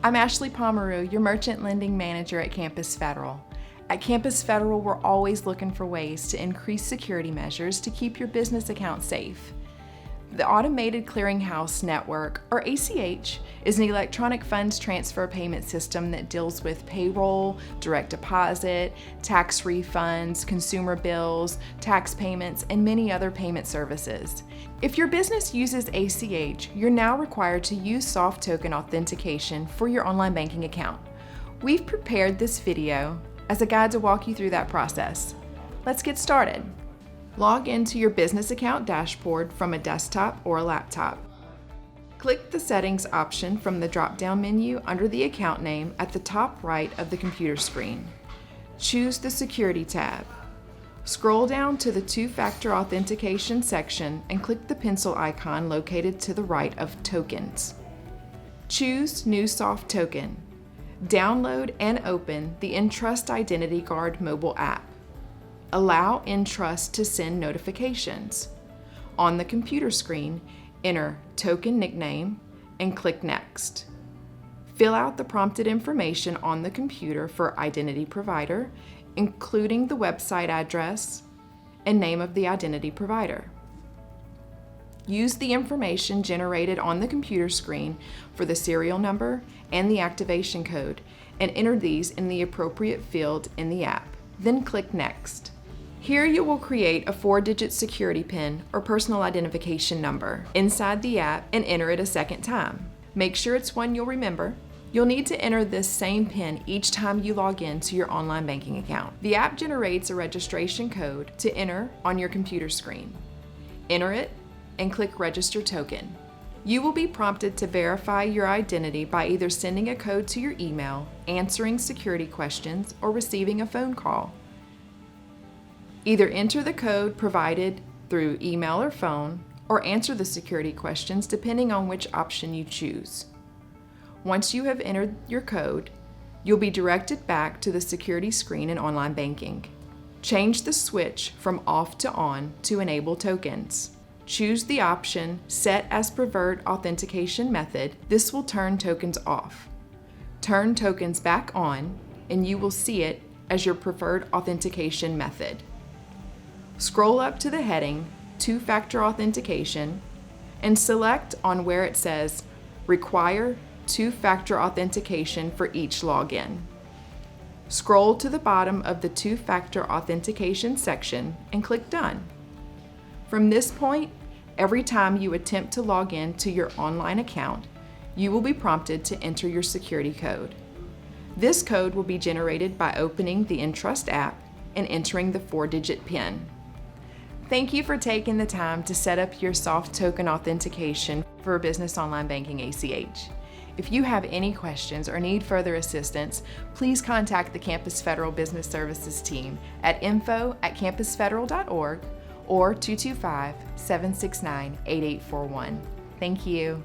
I'm Ashley Pomeroy, your Merchant Lending Manager at Campus Federal. At Campus Federal, we're always looking for ways to increase security measures to keep your business account safe. The Automated Clearinghouse Network, or ACH, is an electronic funds transfer payment system that deals with payroll, direct deposit, tax refunds, consumer bills, tax payments, and many other payment services. If your business uses ACH, you're now required to use Soft Token Authentication for your online banking account. We've prepared this video as a guide to walk you through that process. Let's get started. Log into your business account dashboard from a desktop or a laptop. Click the Settings option from the drop-down menu under the account name at the top right of the computer screen. Choose the Security tab. Scroll down to the Two-Factor Authentication section and click the pencil icon located to the right of Tokens. Choose New Soft Token. Download and open the Entrust Identity Guard mobile app. Allow Entrust to send notifications. On the computer screen, enter token nickname and click Next. Fill out the prompted information on the computer for identity provider, including the website address and name of the identity provider. Use the information generated on the computer screen for the serial number and the activation code and enter these in the appropriate field in the app. Then click Next. Here you will create a 4-digit security PIN or personal identification number inside the app and enter it a second time. Make sure it's one you'll remember. You'll need to enter this same PIN each time you log in to your online banking account. The app generates a registration code to enter on your computer screen. Enter it and click Register Token. You will be prompted to verify your identity by either sending a code to your email, answering security questions, or receiving a phone call. Either enter the code provided through email or phone, or answer the security questions depending on which option you choose. Once you have entered your code, you'll be directed back to the security screen in online banking. Change the switch from off to on to enable tokens. Choose the option Set as Preferred Authentication Method. This will turn tokens off. Turn tokens back on, and you will see it as your preferred authentication method. Scroll up to the heading Two-Factor Authentication and select on where it says Require Two-Factor Authentication for each login. Scroll to the bottom of the Two-Factor Authentication section and click Done. From this point, every time you attempt to log in to your online account, you will be prompted to enter your security code. This code will be generated by opening the Entrust app and entering the 4-digit PIN. Thank you for taking the time to set up your Soft Token Authentication for Business Online Banking ACH. If you have any questions or need further assistance, please contact the Campus Federal Business Services team at info@campusfederal.org or 225-769-8841. Thank you.